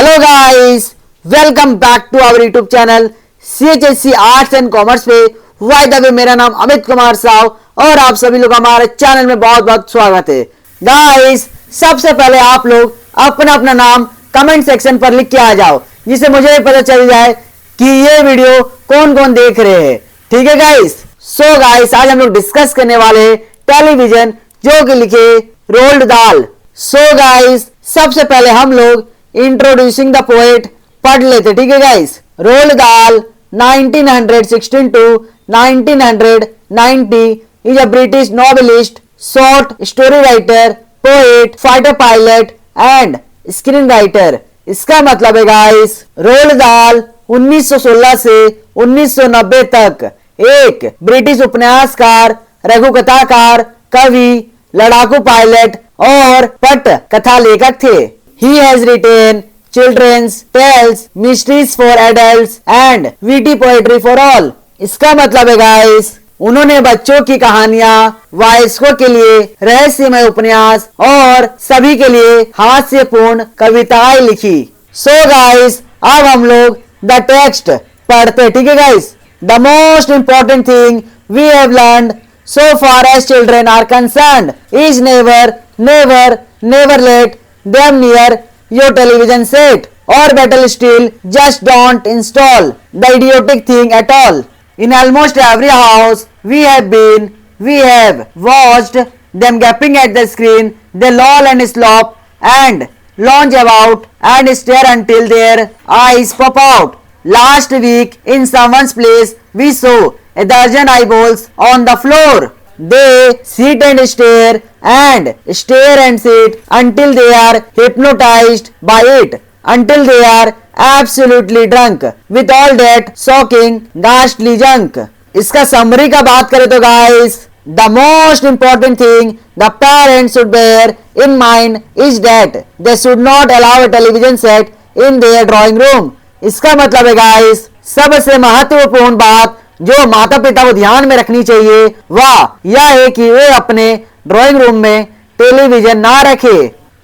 Hello guys, welcome back to our YouTube channel CHSC arts and commerce पे। By the way, मेरा नाम अमित कुमार साव और आप सभी लोग हमारे चैनल में बहुत बहुत स्वागत है। गाइस, सबसे पहले आप लोग अपना अपना नाम कमेंट सेक्शन पर लिख के आ जाओ, जिससे मुझे पता चल जाए कि ये वीडियो कौन कौन देख रहे हैं। ठीक है गाइस। सो गाइस, आज हम लोग डिस्कस करने वाले हैं टेलीविजन, जो कि लिखे रोल्ड दाल। सो गाइस, सबसे पहले हम लोग इंट्रोड्यूसिंग द पोएट पढ़ लेते। ठीक है guys. Rolled dal 1916 to 1990 is a British novelist, short story writer, poet, fighter pilot and screen writer. इसका मतलब है गाइस, रोल्ड दाल 1916 से 1990 तक एक ब्रिटिश उपन्यासकार, लघु कथाकार, कवि, लड़ाकू पायलट और पट कथा लेखक थे। He has written children's tales, mysteries for adults and witty poetry for all। इसका मतलब है गाइस, उन्होंने बच्चों की कहानियां, वयस्कों के लिए रहस्यमय उपन्यास और सभी के लिए हास्यपूर्ण कविताएं लिखी। सो गाइस, अब हम लोग द टेक्स्ट पढ़ते। ठीक है guys. The most important thing we have learned so far as children are concerned is never let them near your television set, or better still, just don't install the idiotic thing at all. In almost every house we have watched them gaping at the screen. They loll and slop and lounge about and stare until their eyes pop out. Last week in someone's place we saw a dozen eyeballs on the floor. They sit and stare and sit until they are hypnotized by it, until they are absolutely drunk with all that shocking ghastly junk। इसका summary का बात करें तो guys, the most important thing the parents should bear in mind is that they should not allow a television set in their drawing room। इसका मतलब है guys, सबसे महत्वपूर्ण बात जो माता पिता को ध्यान में रखनी चाहिए वह यह है कि वे अपने ड्राइंग रूम में टेलीविजन ना रखे।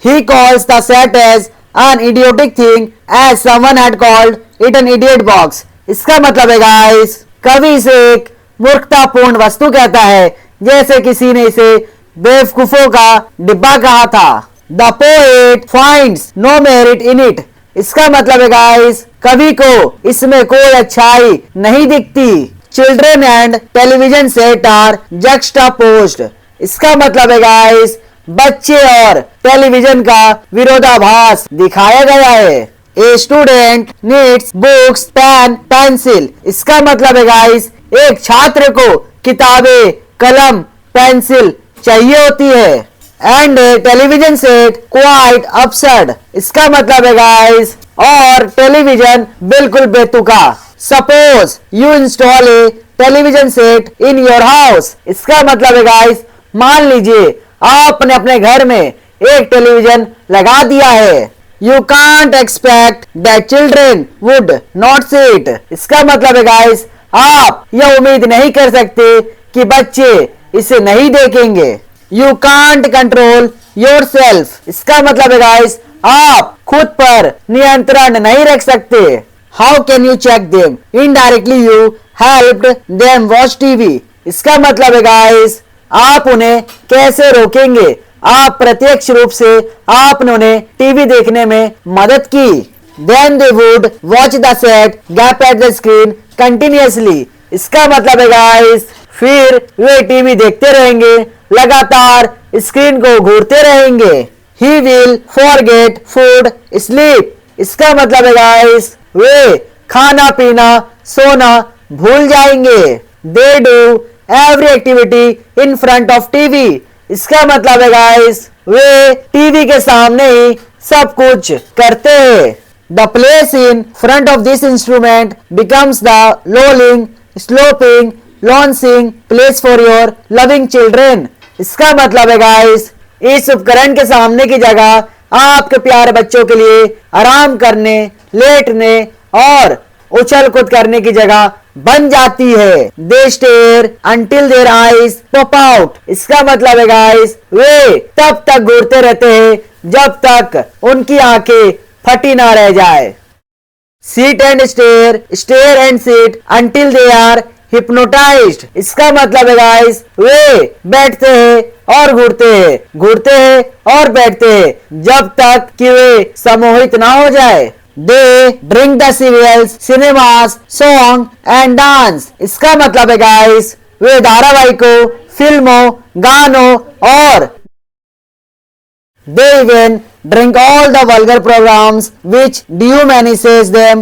He calls the set as an idiotic thing as someone had called it an idiot box। इसका मतलब है गाइस, कवि इसे एक मूर्खतापूर्ण वस्तु कहता है, जैसे किसी ने इसे बेवकूफों का डिब्बा कहा था। The poet finds no merit in it। इसका मतलब है गाइस, कवि को इसमें कोई अच्छाई नहीं दिखती। Children and television set are juxtaposed। इसका मतलब है गाइस, बच्चे और टेलीविजन का विरोधाभास दिखाया गया है। A student needs books, pen, pencil. इसका मतलब है गाइस, एक छात्र को किताबें, कलम, पेंसिल चाहिए होती है। And television set quite absurd। इसका मतलब है गाइस, और टेलीविजन बिल्कुल बेतुका। Suppose you install a television set in your house. इसका मतलब है गाइस, मान लीजिए आपने अपने घर में एक टेलीविजन लगा दिया है। You can't expect that children would not see it. इसका मतलब है गाइस, आप यह उम्मीद नहीं कर सकते कि बच्चे इसे नहीं देखेंगे। You can't control your self. इसका मतलब है गाइस, आप खुद पर नियंत्रण नहीं रख सकते। How can you check them? Indirectly you helped them watch TV. इसका मतलब है गाइस, आप उन्हें कैसे रोकेंगे? आप प्रत्यक्ष रूप से आपने उन्हें टीवी देखने में मदद की। Then they would watch the set gap at the screen continuously। इसका मतलब है गाइस, फिर वे टीवी देखते रहेंगे, लगातार स्क्रीन को घूरते रहेंगे। He will forget food, sleep। इसका मतलब है गाइस, वे खाना पीना सोना भूल जाएंगे। They do every activity in front of TV। इसका मतलब है गाइस, वे टीवी के सामने ही सब कुछ करते हैं। The place in front of this instrument becomes the lolling, sloping, lounging place for your loving children। इसका मतलब है गाइस, इस उपकरण के सामने की जगह आपके प्यारे बच्चों के लिए आराम करने, लेटने और उछल कूद करने की जगह बन जाती है। They stare until their eyes pop out। इसका मतलब है गाइस, वे तब तक घूरते रहते हैं जब तक उनकी आंखें फटी ना रह जाए। Seat and stare, stare and seat until they are hypnotised. इसका मतलब है गाइस वे बैठते हैं और घूरते हैं, घूरते हैं और बैठते हैं जब तक कि वे सम्मोहित ना हो जाए। They drink the serials, cinemas, song and dance. इसका मतलब है गाइस वे धारावाहिकों, फिल्मों, गानों और they even drink all the vulgar programs which dehumanizes them।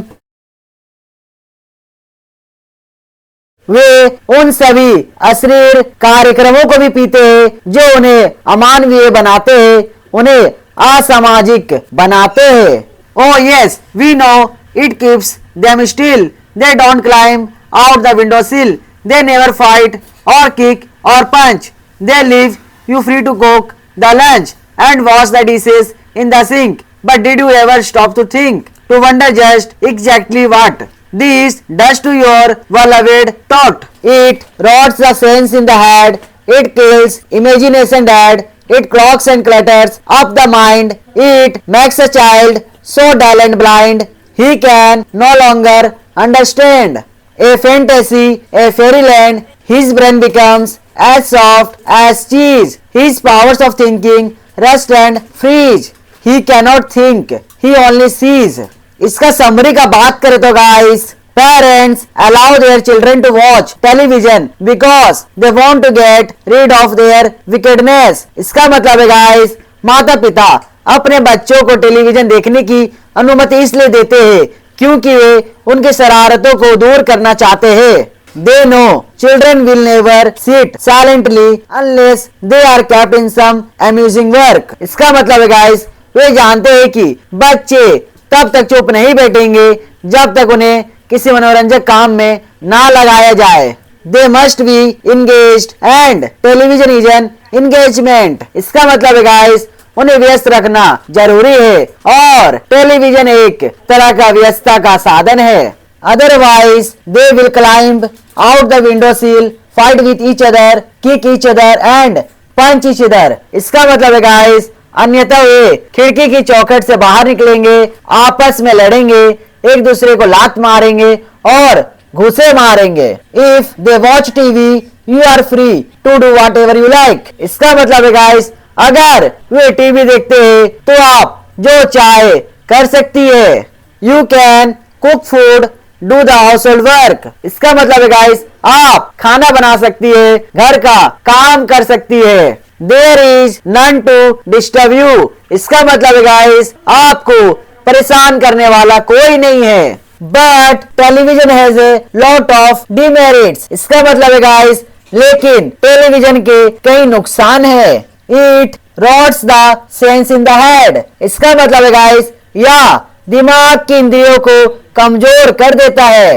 वे उन सभी अश्लील कार्यक्रमों को भी पीते हैं जो उन्हें अमानवीय बनाते हैं, उन्हें असामाजिक बनाते हैं। Oh yes, we know it keeps them still. They don't climb out the windowsill. They never fight or kick or punch. They leave you free to cook the lunch and wash the dishes in the sink. But did you ever stop to think, to wonder just exactly what this does to your beloved thought? It rots the sense in the head. It kills imagination dead. It clogs and clutters up the mind. It makes a child so dull and blind he can no longer understand a fantasy, a fairyland. His brain becomes as soft as cheese. His powers of thinking rust and freeze. He cannot think, he only sees. इसका summary का बात करें तो guys, parents allow their children to watch television because they want to get rid of their wickedness। इसका मतलब है guys, माता पिता अपने बच्चों को टेलीविजन देखने की अनुमति इसलिए देते हैं क्योंकि वे उनकी शरारतों को दूर करना चाहते हैं। They know children will never sit silently unless they are kept in some amusing work। इसका मतलब है गाइस, वे जानते हैं कि बच्चे तब तक चुप नहीं बैठेंगे जब तक उन्हें किसी मनोरंजक काम में ना लगाया जाए। They must be engaged and television is an engagement। इसका मतलब है गाइस, उन्हें व्यस्त रखना जरूरी है और टेलीविजन एक तरह का व्यस्तता का साधन है। Otherwise they will climb out the window sill, fight with each other, kick each other and punch each other. इसका मतलब है गाइस, अन्यथा वे खिड़की की चौखट से बाहर निकलेंगे, आपस में लड़ेंगे, एक दूसरे को लात मारेंगे और घुसे मारेंगे। If they watch TV you are free to do whatever you like. इसका मतलब है गाइस, अगर वे टीवी देखते हैं तो आप जो चाहे कर सकती है। You can cook food, do the house hold work. इसका मतलब है गाइस, आप खाना बना सकती है, घर का काम कर सकती है। There is none to disturb you. इसका मतलब है गाइस, आपको परेशान करने वाला कोई नहीं है। But television has a lot of demerits. इसका मतलब है गाइस, लेकिन टेलीविजन के कई नुकसान है। It rots the sense in the head. इसका मतलब है गाइस, या दिमाग की इंद्रियों को कमजोर कर देता है।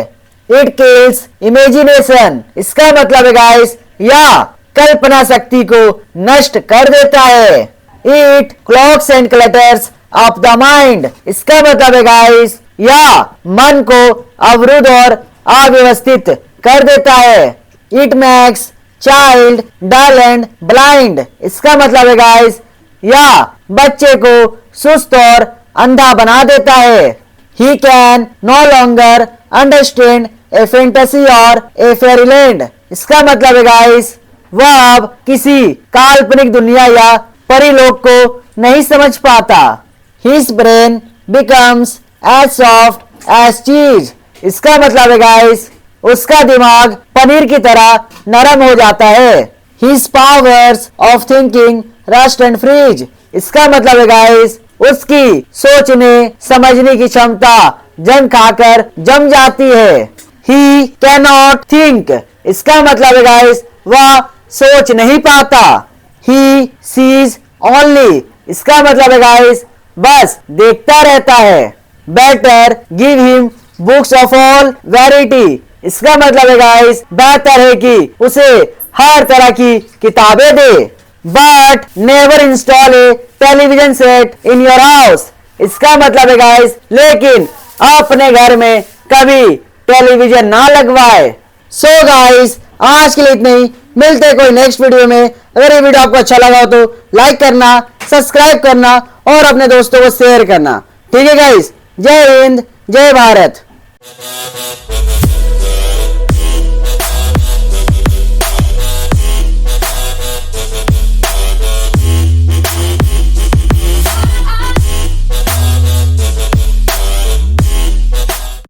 It kills imagination. इसका मतलब है गाइस, या कल्पना शक्ति को नष्ट कर देता है। It clogs and clutters of the mind. इसका मतलब है गाइस, या मन को अवरुद्ध और अव्यवस्थित कर देता है। It makes child dull and blind. इसका मतलब है गाइस, या बच्चे को सुस्त और अंधा बना देता है। He can no longer understand a fantasy और ए फेरीलैंड। इसका मतलब है गाइस, वह अब किसी काल्पनिक दुनिया या परिलोक को नहीं समझ पाता। His brain becomes as soft as cheese. इसका मतलब है गाइस, उसका दिमाग पनीर की तरह नरम हो जाता है। His powers of thinking rust and freeze. इसका मतलब है गाइस, उसकी सोचने समझने की क्षमता जंग खाकर जम जाती है। ही कैनॉट थिंक। इसका मतलब है गाइस, वह सोच नहीं पाता। He sees only. इसका मतलब है गाइस, बस देखता रहता है। Better give him books of all variety. इसका मतलब है गाइस, बेहतर है कि उसे हर तरह की किताबें दे। But never install a television set in your house. इसका मतलब है गाइस, लेकिन अपने घर में कभी टेलीविजन ना लगवाए। सो गाइस, आज के लिए इतना ही। मिलते हैं कोई नेक्स्ट वीडियो में। अगर ये वीडियो आपको अच्छा लगा हो तो लाइक करना, सब्सक्राइब करना और अपने दोस्तों को शेयर करना। ठीक है गाइस, जय हिंद, जय भारत।